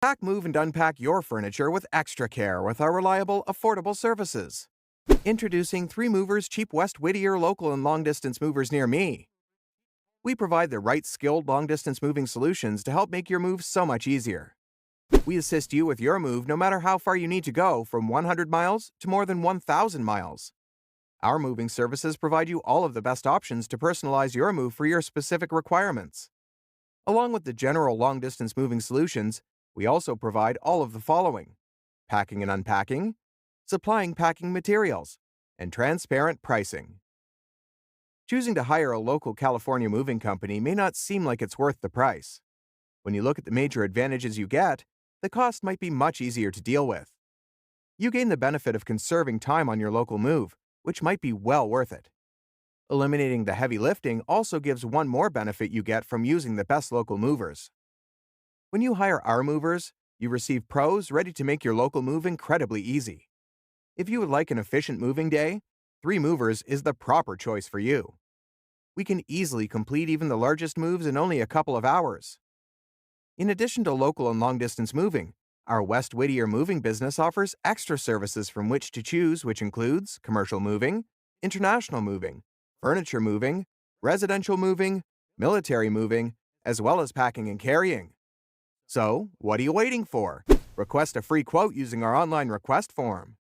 Pack, move, and unpack your furniture with extra care with our reliable, affordable services. Introducing 3 Movers Cheap West Whittier local and long-distance movers near me. We provide the right skilled long-distance moving solutions to help make your move so much easier. We assist you with your move no matter how far you need to go, from 100 miles to more than 1,000 miles. Our moving services provide you all of the best options to personalize your move for your specific requirements. Along with the general long-distance moving solutions, we also provide all of the following: packing and unpacking, supplying packing materials, and transparent pricing. Choosing to hire a local California moving company may not seem like it's worth the price. When you look at the major advantages you get, the cost might be much easier to deal with. You gain the benefit of conserving time on your local move, which might be well worth it. Eliminating the heavy lifting also gives one more benefit you get from using the best local movers. When you hire our movers, you receive pros ready to make your local move incredibly easy. If you would like an efficient moving day, 3 Movers is the proper choice for you. We can easily complete even the largest moves in only a couple of hours. In addition to local and long-distance moving, our West Whittier moving business offers extra services from which to choose, which includes commercial moving, international moving, furniture moving, residential moving, military moving, as well as packing and carrying. So, what are you waiting for? Request a free quote using our online request form.